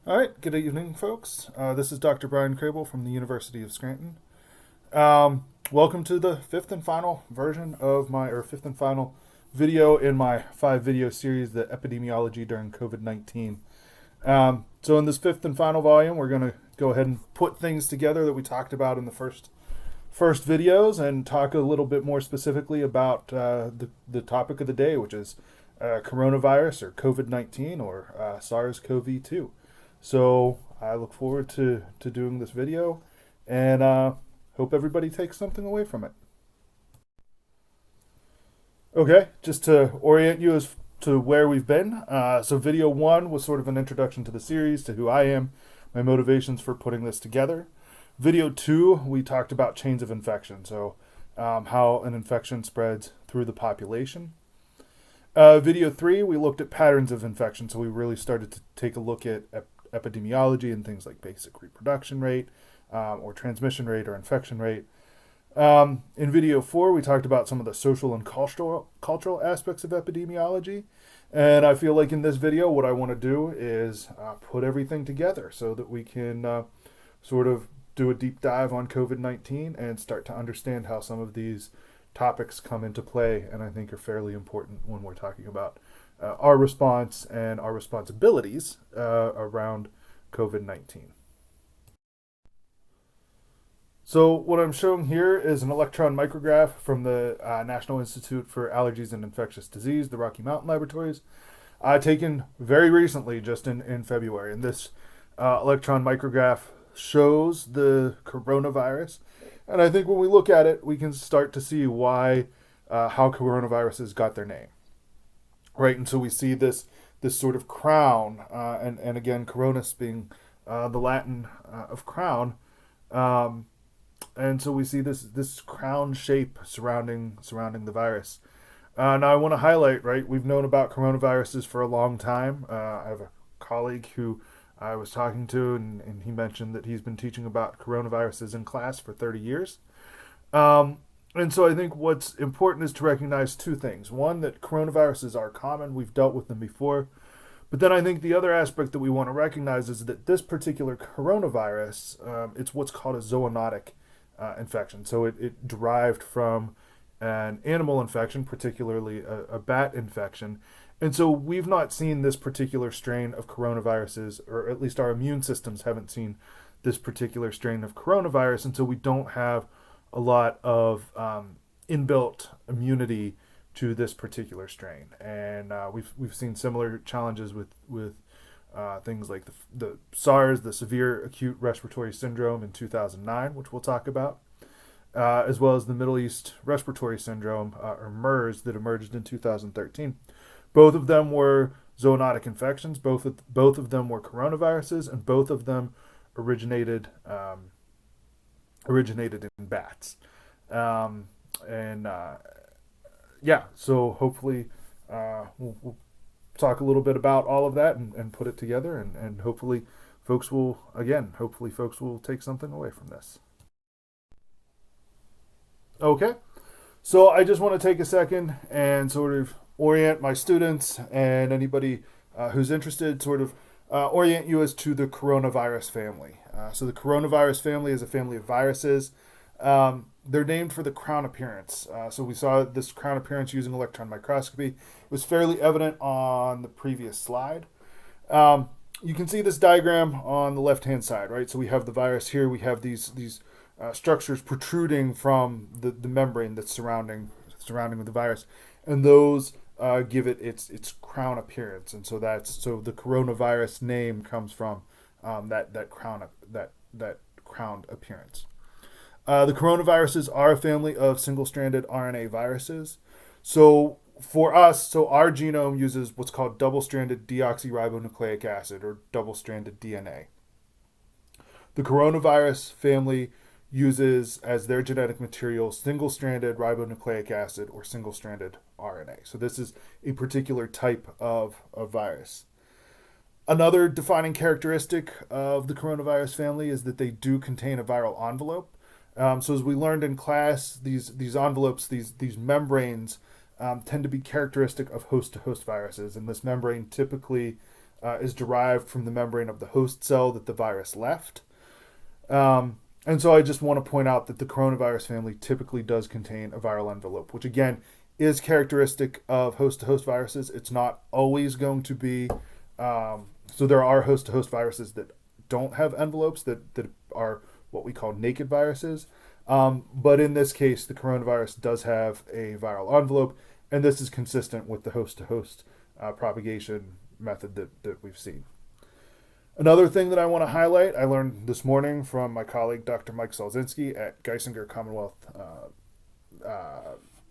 All right, good evening, folks. This is Dr. Brian Crable from the University of Scranton. Welcome to the fifth and final version of or fifth and final video in my 5 video series, the Epidemiology during COVID-19. So in this fifth and final volume, we're going to go ahead and put things together that we talked about in the first videos and talk a little bit more specifically about the topic of the day, which is coronavirus or COVID-19 or SARS-CoV-2. So I look forward to doing this video and hope everybody takes something away from it. Okay, just to orient you as to where we've been. So video one was sort of an introduction to the series, to who I am, my motivations for putting this together. Video two, we talked about chains of infection, so how an infection spreads through the population. Video three, we looked at patterns of infection, so we really started to take a look at epidemiology and things like basic reproduction rate, or transmission rate, or infection rate. In video four, we talked about some of the social and cultural aspects of epidemiology. And I feel like in this video, what I want to do is put everything together so that we can sort of do a deep dive on COVID-19 and start to understand how some of these topics come into play, and I think are fairly important when we're talking about our response and our responsibilities around COVID-19. So what I'm showing here is an electron micrograph from the National Institute for Allergies and Infectious Disease, the Rocky Mountain Laboratories, taken very recently, just in February. And this electron micrograph shows the coronavirus. And I think when we look at it, we can start to see how coronaviruses got their name, right? And so we see this sort of crown, and again, coronus being the Latin of crown, and so we see this crown shape surrounding the virus. Now I want to highlight, right? We've known about coronaviruses for a long time. I have a colleague who I was talking to, and he mentioned that he's been teaching about coronaviruses in class for 30 years. And so I think what's important is to recognize two things. One, that coronaviruses are common. We've dealt with them before. But then I think the other aspect that we want to recognize is that this particular coronavirus, it's what's called a zoonotic infection. So it derived from an animal infection, particularly a bat infection. And so we've not seen this particular strain of coronaviruses, or at least our immune systems haven't seen this particular strain of coronavirus, and so we don't have a lot of inbuilt immunity to this particular strain. And we've seen similar challenges with things like the SARS, the severe acute respiratory syndrome in 2009, which we'll talk about, as well as the Middle East respiratory syndrome, or MERS, that emerged in 2013. Both of them were zoonotic infections. Both of them were coronaviruses, and both of them originated in bats. And yeah, so hopefully we'll talk a little bit about all of that and put it together, and hopefully folks will take something away from this. Okay, so I just want to take a second and sort of orient my students and anybody who's interested, sort of orient you as to the coronavirus family. So the coronavirus family is a family of viruses. They're named for the crown appearance. So we saw this crown appearance using electron microscopy. It was fairly evident on the previous slide. You can see this diagram on the left-hand side, right? So we have the virus here. We have these structures protruding from the membrane that's surrounding the virus, and those give it its crown appearance. And so the coronavirus name comes from that crowned appearance. The coronaviruses are a family of single-stranded RNA viruses. So for us, our genome uses what's called double-stranded deoxyribonucleic acid, or double-stranded DNA. The coronavirus family uses as their genetic material single-stranded ribonucleic acid, or single-stranded RNA. So this is a particular type of virus. Another defining characteristic of the coronavirus family is that they do contain a viral envelope. So as we learned in class, these envelopes, these membranes, tend to be characteristic of host-to-host viruses, and this membrane typically is derived from the membrane of the host cell that the virus left. And so I just want to point out that the coronavirus family typically does contain a viral envelope, which again is characteristic of host to host viruses. It's not always going to be, so there are host to host viruses that don't have envelopes that are what we call naked viruses. But in this case, the coronavirus does have a viral envelope, and this is consistent with the host to host propagation method that we've seen. Another thing that I want to highlight, I learned this morning from my colleague, Dr. Mike Salzinski at Geisinger Commonwealth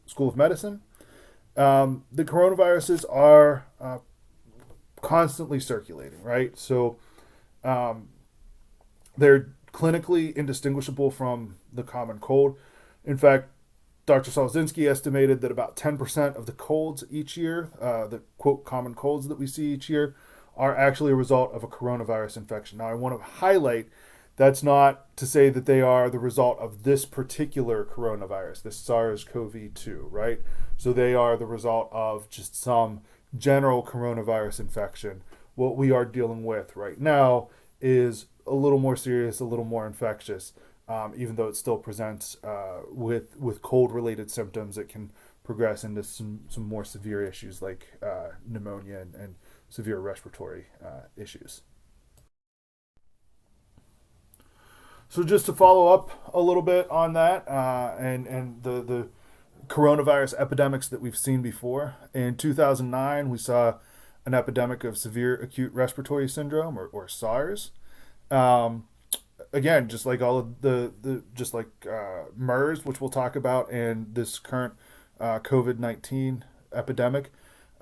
School of Medicine. The coronaviruses are constantly circulating, right? So they're clinically indistinguishable from the common cold. In fact, Dr. Salzinski estimated that about 10% of the colds each year, the quote common colds that we see each year, are actually a result of a coronavirus infection. Now, I want to highlight that's not to say that they are the result of this particular coronavirus, this SARS-CoV-2, right? So they are the result of just some general coronavirus infection. What we are dealing with right now is a little more serious, a little more infectious, even though it still presents with cold-related symptoms. It can progress into some more severe issues like pneumonia and severe respiratory issues. So just to follow up a little bit on that and the coronavirus epidemics that we've seen before. In 2009, we saw an epidemic of severe acute respiratory syndrome or SARS. Um, Again, just like all of the just like MERS, which we'll talk about, and this current COVID-19 epidemic,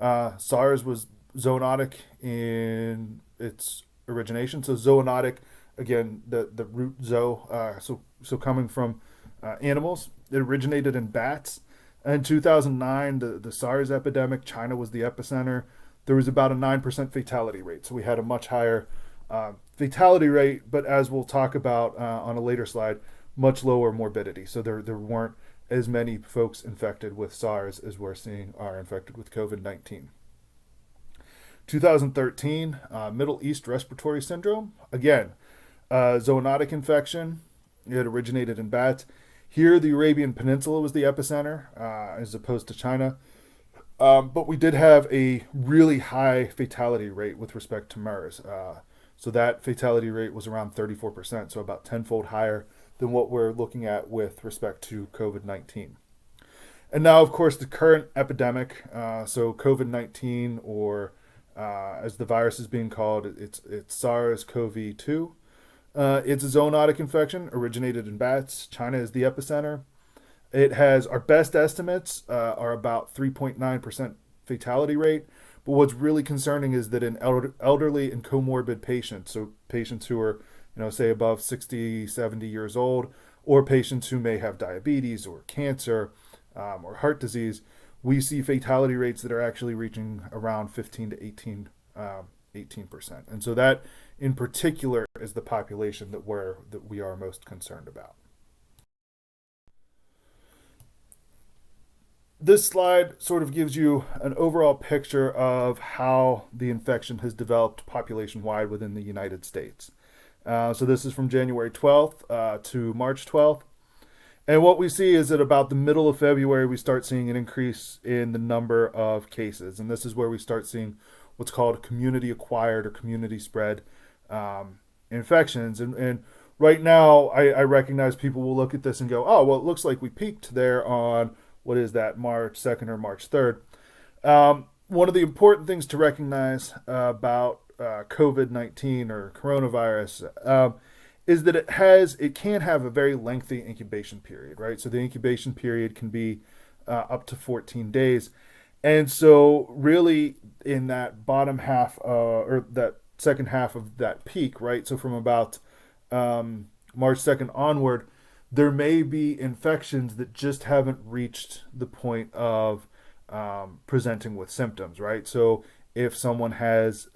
SARS was zoonotic in its origination. So zoonotic, again, the root zoo, so coming from animals. It originated in bats. In 2009, the SARS epidemic, China was the epicenter. There was about a 9% fatality rate. So we had a much higher fatality rate, but as we'll talk about on a later slide, much lower morbidity. So there weren't as many folks infected with SARS as we're seeing are infected with COVID-19. 2013, Middle East respiratory syndrome. Again, zoonotic infection. It originated in bats. Here, the Arabian Peninsula was the epicenter, as opposed to China. But we did have a really high fatality rate with respect to MERS. So that fatality rate was around 34%, so about tenfold higher than what we're looking at with respect to COVID-19. And now, of course, the current epidemic, so COVID-19, or as the virus is being called, it's SARS-CoV-2. It's a zoonotic infection, originated in bats. China is the epicenter. It has, our best estimates are about 3.9% fatality rate. But what's really concerning is that in elderly and comorbid patients, so patients who are, say above 60, 70 years old, or patients who may have diabetes or cancer or heart disease, we see fatality rates that are actually reaching around 15 to 18%. And so that in particular is the population that we are most concerned about. This slide sort of gives you an overall picture of how the infection has developed population-wide within the United States. So this is from January 12th to March 12th. And what we see is that about the middle of February, we start seeing an increase in the number of cases. And this is where we start seeing what's called community-acquired or community-spread infections. And right now, I recognize people will look at this and go, oh, well, it looks like we peaked there on, what is that, March 2nd or March 3rd. One of the important things to recognize about COVID-19 or coronavirus is that it can have a very lengthy incubation period, right? So the incubation period can be up to 14 days. And so really in that bottom half or that second half of that peak, right? So from about March 2nd onward, there may be infections that just haven't reached the point of presenting with symptoms, right? So if someone has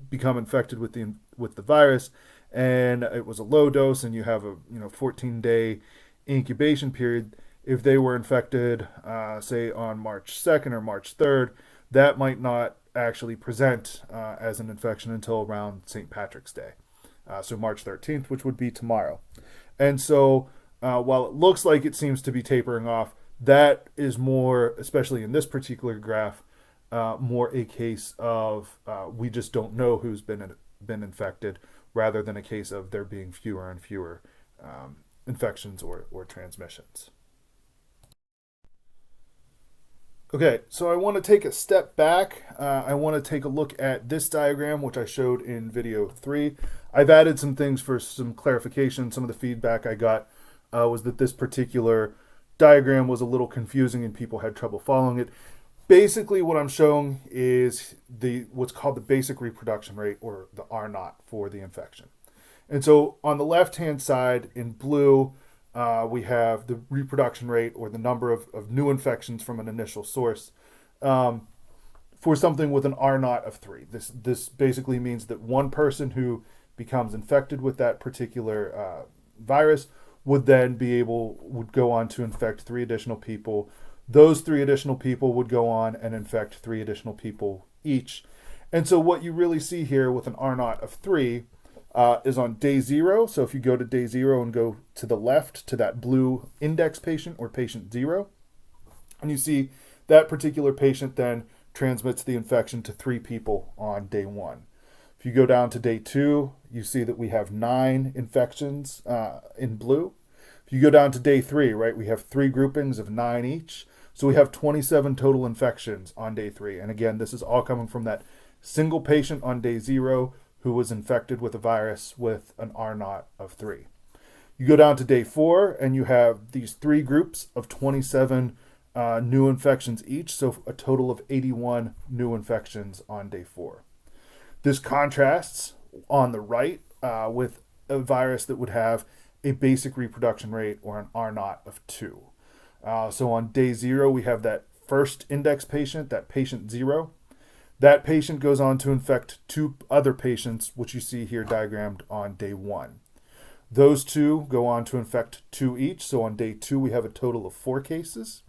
become infected with the virus and it was a low dose and you have a 14-day incubation period, if they were infected say on March 2nd or March 3rd, that might not actually present as an infection until around St. Patrick's Day, so March 13th, which would be tomorrow. And so while it looks like it seems to be tapering off, that is more, especially in this particular graph, more a case of we just don't know who's been infected, rather than a case of there being fewer and fewer infections or transmissions. Okay, so I want to take a step back. I want to take a look at this diagram, which I showed in video 3. I've added some things for some clarification. Some of the feedback I got was that this particular diagram was a little confusing and people had trouble following it. Basically, what I'm showing is what's called the basic reproduction rate, or the R naught, for the infection. And so on the left-hand side in blue, we have the reproduction rate, or the number of new infections from an initial source, for something with an R naught of 3. This basically means that one person who becomes infected with that particular virus would go on to infect 3 additional people. Those 3 additional people would go on and infect 3 additional people each. And so what you really see here with an R naught of 3 is on day 0. So if you go to day 0 and go to the left to that blue index patient, or patient 0, and you see that particular patient then transmits the infection to 3 people on day 1. If you go down to day 2, you see that we have 9 infections in blue. If you go down to day 3, right, we have 3 groupings of 9 each. So we have 27 total infections on day 3. And again, this is all coming from that single patient on day 0 who was infected with a virus with an R naught of 3. You go down to day 4 and you have these 3 groups of 27 new infections each. So a total of 81 new infections on day 4. This contrasts on the right with a virus that would have a basic reproduction rate, or an R naught of 2. So on day 0, we have that first index patient, that patient 0. That patient goes on to infect 2 other patients, which you see here diagrammed on day 1. Those 2 go on to infect 2 each. So on day 2, we have a total of 4 cases.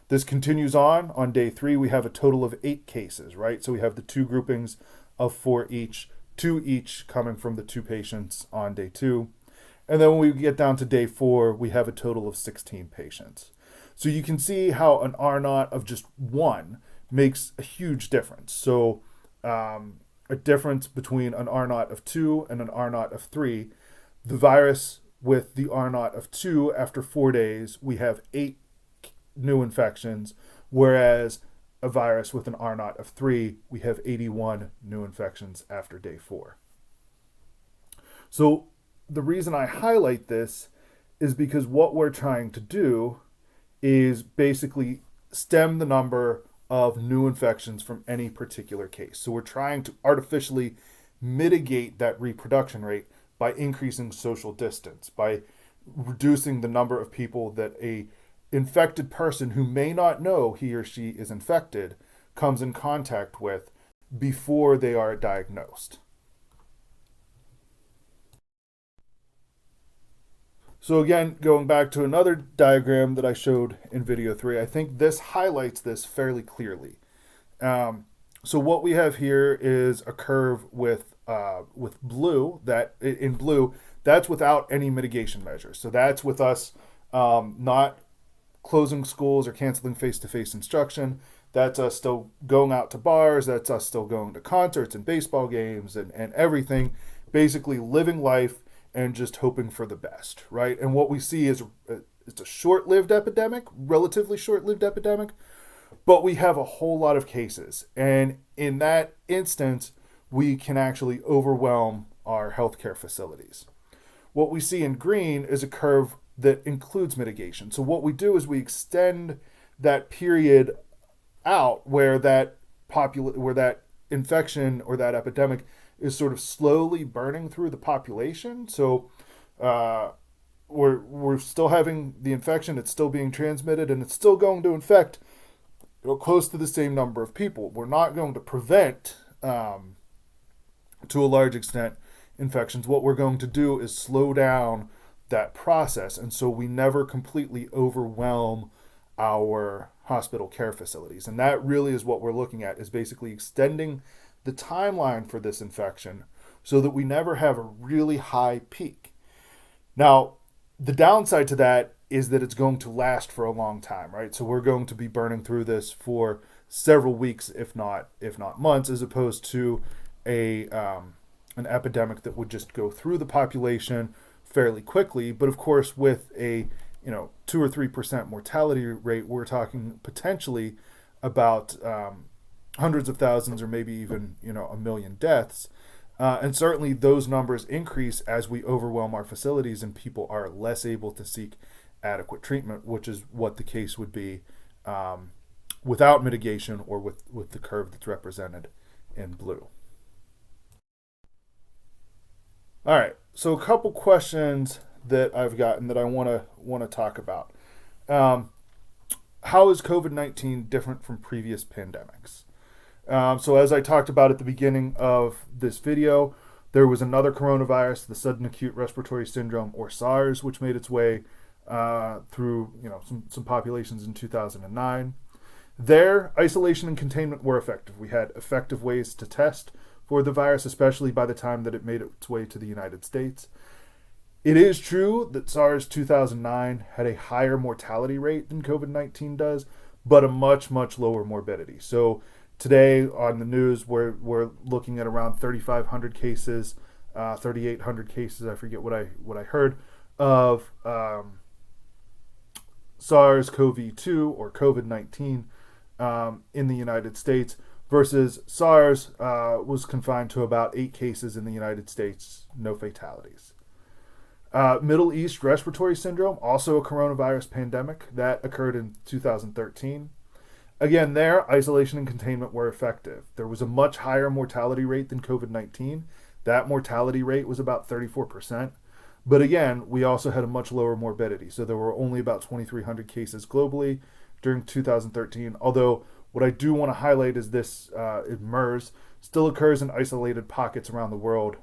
This continues on. On day 3, we have a total of 8 cases, right? So we have the 2 groupings of 4 each, 2 each coming from the 2 patients on day 2. And then when we get down to day 4, we have a total of 16 patients. So you can see how an R naught of just 1 makes a huge difference. So a difference between an R naught of 2 and an R naught of 3. The virus with the R naught of 2, after 4 days, we have 8 new infections, whereas a virus with an R naught of 3, we have 81 new infections after day 4. So the reason I highlight this is because what we're trying to do is basically stem the number of new infections from any particular case. So we're trying to artificially mitigate that reproduction rate by increasing social distance, by reducing the number of people that a infected person who may not know he or she is infected comes in contact with before they are diagnosed. So again, going back to another diagram that I showed in video 3, I think this highlights this fairly clearly. So what we have here is a curve with blue. That in blue, that's without any mitigation measures. So that's with us not closing schools or canceling face-to-face instruction. That's us still going out to bars. That's us still going to concerts and baseball games and everything. Basically living life and just hoping for the best, right? And what we see is it's a short-lived epidemic, relatively short-lived epidemic, but we have a whole lot of cases. And in that instance, we can actually overwhelm our healthcare facilities. What we see in green is a curve that includes mitigation. So what we do is we extend that period out where that infection or that epidemic is sort of slowly burning through the population. So we're still having the infection, it's still being transmitted, and it's still going to infect close to the same number of people. We're not going to prevent, to a large extent, infections. What we're going to do is slow down that process, and so we never completely overwhelm our hospital care facilities. And that really is what we're looking at, is basically extending the timeline for this infection so that we never have a really high peak. Now, the downside to that is that it's going to last for a long time, right? So we're going to be burning through this for several weeks, if not months, as opposed to an epidemic that would just go through the population fairly quickly. But of course, with a 2 or 3% mortality rate, we're talking potentially about hundreds of thousands, or maybe even a million deaths. And certainly those numbers increase as we overwhelm our facilities and people are less able to seek adequate treatment, which is what the case would be without mitigation, or with the curve that's represented in blue. All right, so a couple questions that I've gotten that I want to talk about. How is COVID-19 different from previous pandemics? So as I talked about at the beginning of this video, there was another coronavirus, the sudden acute respiratory syndrome, or SARS, which made its way through some populations in 2009. There, isolation and containment were effective. We had effective ways to test for the virus, especially by the time that it made its way to the United States. It is true that SARS 2009 had a higher mortality rate than COVID-19 does, but a much, much lower morbidity. So today on the news, we're looking at around 3,500 cases, 3,800 cases, I forget what I heard, of SARS-CoV-2 or COVID-19 in the United States, versus SARS was confined to about 8 cases in the United States, no fatalities. Middle East respiratory syndrome, also a coronavirus pandemic, that occurred in 2013. Again, there, isolation and containment were effective. There was a much higher mortality rate than COVID-19. That mortality rate was about 34%. But again, we also had a much lower morbidity. So there were only about 2,300 cases globally during 2013. Although what I do want to highlight is this MERS still occurs in isolated pockets around the world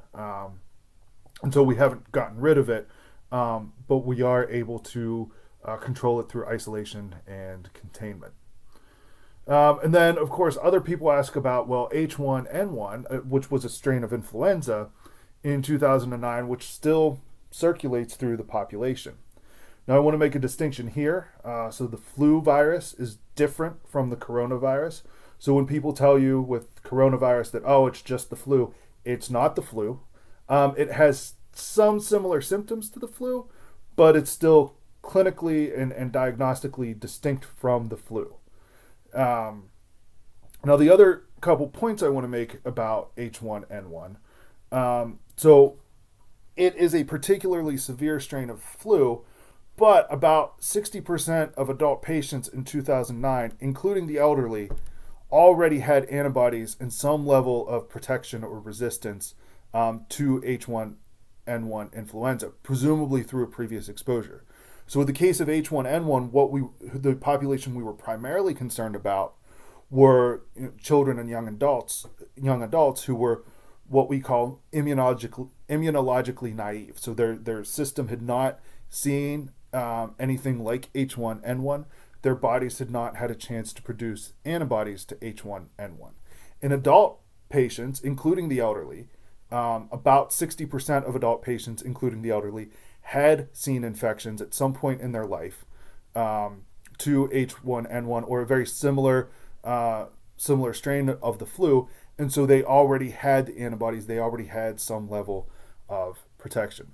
until we haven't gotten rid of it. But we are able to control it through isolation and containment. And then, of course, other people ask about, H1N1, which was a strain of influenza in 2009, which still circulates through the population. Now, I want to make a distinction here. So the flu virus is different from the coronavirus. So when people tell you with coronavirus that, it's just the flu, it's not the flu. It has some similar symptoms to the flu, but it's still clinically and diagnostically distinct from the flu. Now, the other couple points I want to make about H1N1. So it is a particularly severe strain of flu, but about 60% of adult patients in 2009, including the elderly, already had antibodies and some level of protection or resistance to H1N1 influenza, presumably through a previous exposure. So in the case of H1N1, the population we were primarily concerned about were children and young adults who were what we call immunologically naive. So their system had not seen anything like H1N1. Their bodies had not had a chance to produce antibodies to H1N1. In adult patients, including the elderly, about 60% of adult patients, including the elderly, had seen infections at some point in their life to H1N1 or a very similar strain of the flu, and so they already had the antibodies. They already had some level of protection.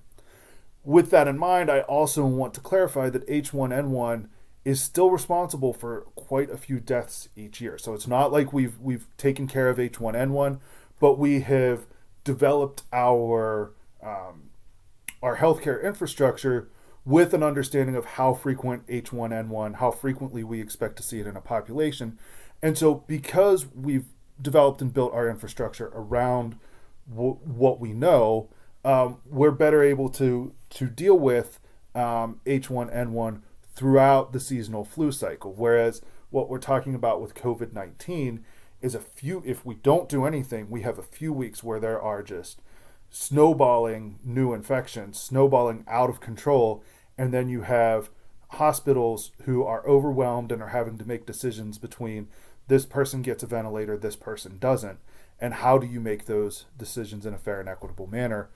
With that in mind, I also want to clarify that H1N1 is still responsible for quite a few deaths each year. So it's not like we've taken care of H1N1, but we have developed our healthcare infrastructure with an understanding of how frequent H1N1, how frequently we expect to see it in a population. And so because we've developed and built our infrastructure around what we know, we're better able to deal with H1N1 throughout the seasonal flu cycle. Whereas what we're talking about with COVID-19 is if we don't do anything, we have a few weeks where there are just snowballing new infections, snowballing out of control, and then you have hospitals who are overwhelmed and are having to make decisions between this person gets a ventilator, this person doesn't, and how do you make those decisions in a fair and equitable manner?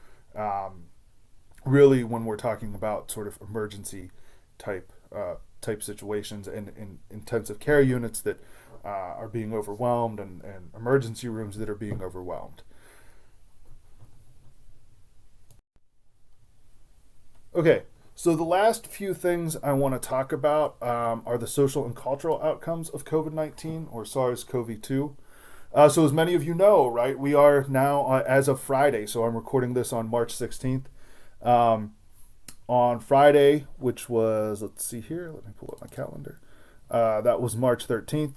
Really, when we're talking about sort of emergency type type situations and intensive care units that are being overwhelmed and emergency rooms that are being overwhelmed. Okay, so the last few things I want to talk about are the social and cultural outcomes of COVID-19 or SARS-CoV-2. So as many of you know, right, we are now, as of Friday, so I'm recording this on March 16th. On Friday, which was, let's see here, let me pull up my calendar. That was March 13th.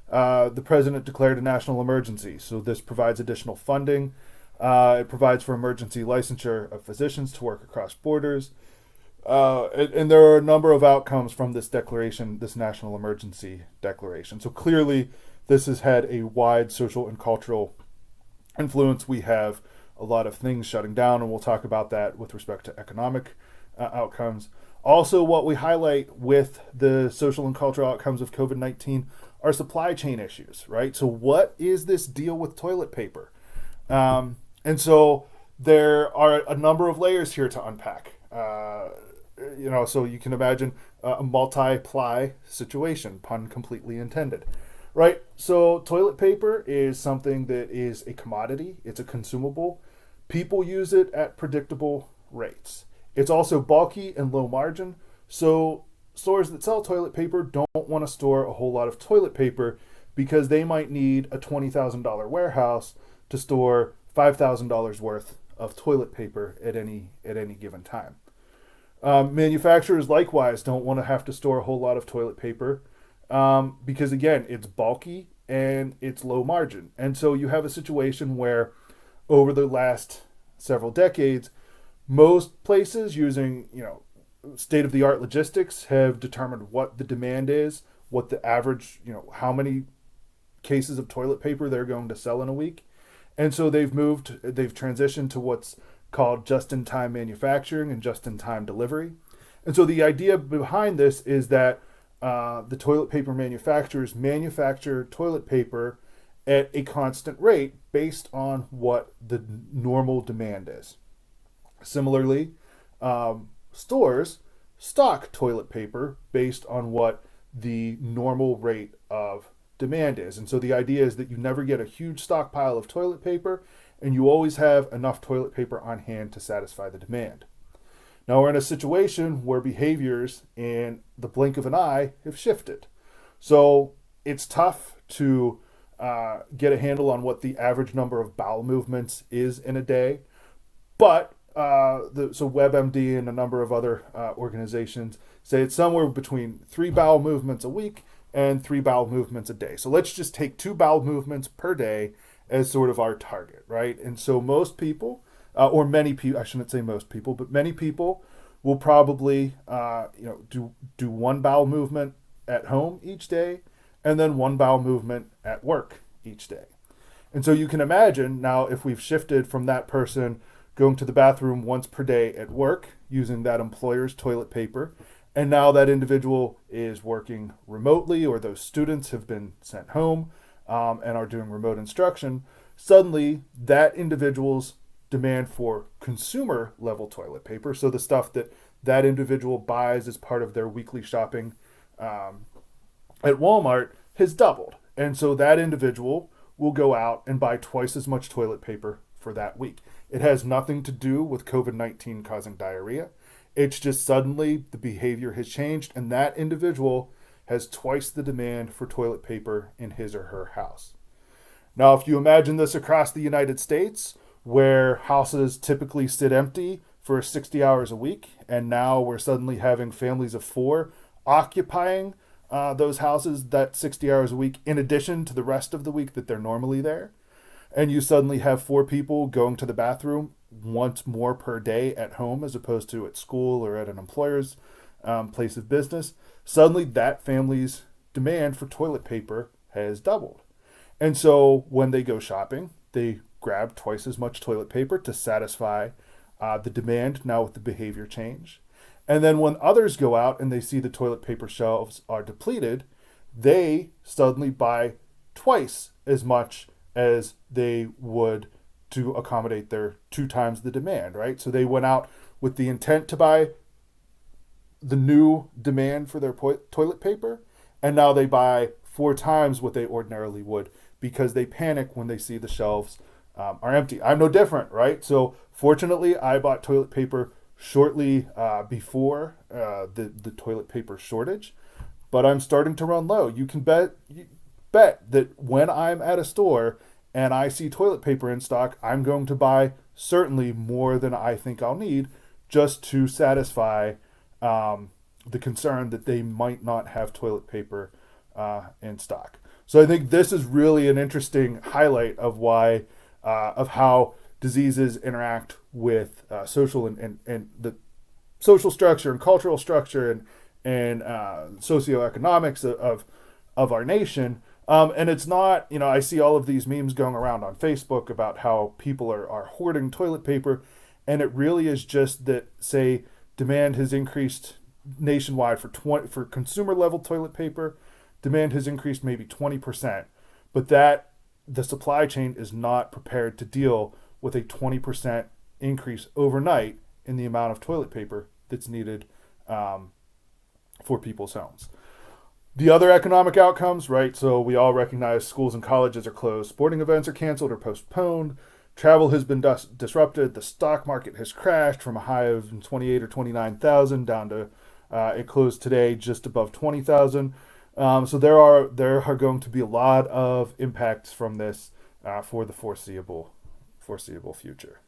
The president declared a national emergency. So this provides additional funding. It provides for emergency licensure of physicians to work across borders. And there are a number of outcomes from this declaration, this national emergency declaration. So clearly, this has had a wide social and cultural influence. We have a lot of things shutting down, and we'll talk about that with respect to economic outcomes. Also, what we highlight with the social and cultural outcomes of COVID-19 are supply chain issues, right? So what is this deal with toilet paper? And so there are a number of layers here to unpack. So you can imagine a multi-ply situation, pun completely intended, right? So toilet paper is something that is a commodity. It's a consumable. People use it at predictable rates. It's also bulky and low margin. So stores that sell toilet paper don't want to store a whole lot of toilet paper because they might need a $20,000 warehouse to store $5,000 worth of toilet paper at any given time. Manufacturers likewise don't want to have to store a whole lot of toilet paper because, again, it's bulky and it's low margin. And so you have a situation where over the last several decades, most places using, state-of-the-art logistics have determined what the demand is, what the average, how many cases of toilet paper they're going to sell in a week. And so they've transitioned to what's called just-in-time manufacturing and just-in-time delivery. And so the idea behind this is that the toilet paper manufacturers manufacture toilet paper at a constant rate based on what the normal demand is. Similarly, stores stock toilet paper based on what the normal rate of demand is. And so the idea is that you never get a huge stockpile of toilet paper and you always have enough toilet paper on hand to satisfy the demand. Now we're in a situation where behaviors in the blink of an eye have shifted. So it's tough to get a handle on what the average number of bowel movements is in a day. But so WebMD and a number of other organizations say it's somewhere between 3 bowel movements a week and 3 bowel movements a day. So let's just take 2 bowel movements per day as sort of our target, right? And so most people, or many people, I shouldn't say most people, but many people will probably, do 1 bowel movement at home each day, and then 1 bowel movement at work each day. And so you can imagine now if we've shifted from that person going to the bathroom once per day at work using that employer's toilet paper, and now that individual is working remotely or those students have been sent home and are doing remote instruction, suddenly that individual's demand for consumer level toilet paper, so the stuff that individual buys as part of their weekly shopping at Walmart, has doubled. And so that individual will go out and buy twice as much toilet paper for that week. It has nothing to do with COVID-19 causing diarrhea. It's just suddenly the behavior has changed and that individual has twice the demand for toilet paper in his or her house. Now, if you imagine this across the United States, where houses typically sit empty for 60 hours a week, and now we're suddenly having families of 4 occupying those houses that 60 hours a week in addition to the rest of the week that they're normally there, and you suddenly have 4 people going to the bathroom once more per day at home as opposed to at school or at an employer's place of business, suddenly that family's demand for toilet paper has doubled. And so when they go shopping, they grab twice as much toilet paper to satisfy the demand now with the behavior change. And then when others go out and they see the toilet paper shelves are depleted, they suddenly buy twice as much as they would to accommodate their 2 times the demand, right? So they went out with the intent to buy the new demand for their toilet paper, and now they buy 4 times what they ordinarily would because they panic when they see the shelves are empty. I'm no different, right? So fortunately, I bought toilet paper shortly before the toilet paper shortage, but I'm starting to run low. You can bet that when I'm at a store and I see toilet paper in stock, I'm going to buy certainly more than I think I'll need just to satisfy the concern that they might not have toilet paper in stock. So I think this is really an interesting highlight of why of how diseases interact with social and the social structure and cultural structure and socioeconomics of our nation. And it's not, I see all of these memes going around on Facebook about how people are hoarding toilet paper. And it really is just that, say, demand has increased nationwide for consumer level toilet paper. Demand has increased maybe 20%, but that the supply chain is not prepared to deal with a 20% increase overnight in the amount of toilet paper that's needed for people's homes. The other economic outcomes, right? So we all recognize schools and colleges are closed, sporting events are canceled or postponed, travel has been disrupted, the stock market has crashed from a high of 28 or 29,000 down to it closed today just above 20,000. So there are going to be a lot of impacts from this for the foreseeable future.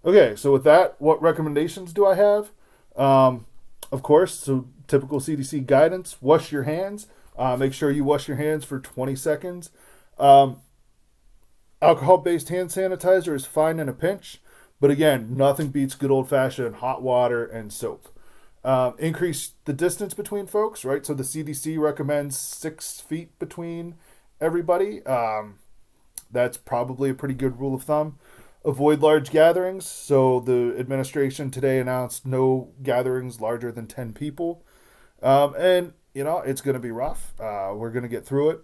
Okay, so with that, what recommendations do I have? Of course, so typical CDC guidance: wash your hands. Make sure you wash your hands for 20 seconds. Alcohol-based hand sanitizer is fine in a pinch, but again, nothing beats good old-fashioned hot water and soap. Increase the distance between folks, right? So the CDC recommends 6 feet between everybody. That's probably a pretty good rule of thumb. Avoid large gatherings. So the administration today announced no gatherings larger than 10 people. And, it's going to be rough. We're going to get through it.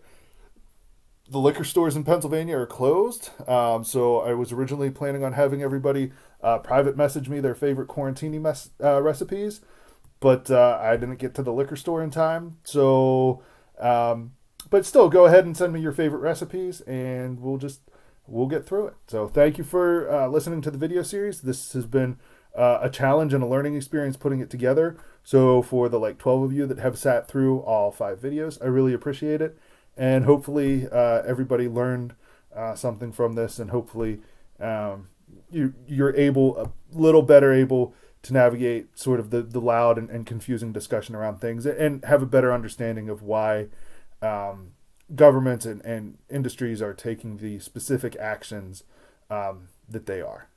The liquor stores in Pennsylvania are closed. So I was originally planning on having everybody private message me their favorite quarantine recipes, but I didn't get to the liquor store in time. So, but still, go ahead and send me your favorite recipes, and we'll get through it. So thank you for listening to the video series. This has been a challenge and a learning experience putting it together. So for the 12 of you that have sat through all 5 videos, I really appreciate it. And hopefully everybody learned something from this, and hopefully you're a little better able to navigate sort of the loud and confusing discussion around things, and have a better understanding of why governments and industries are taking the specific actions that they are.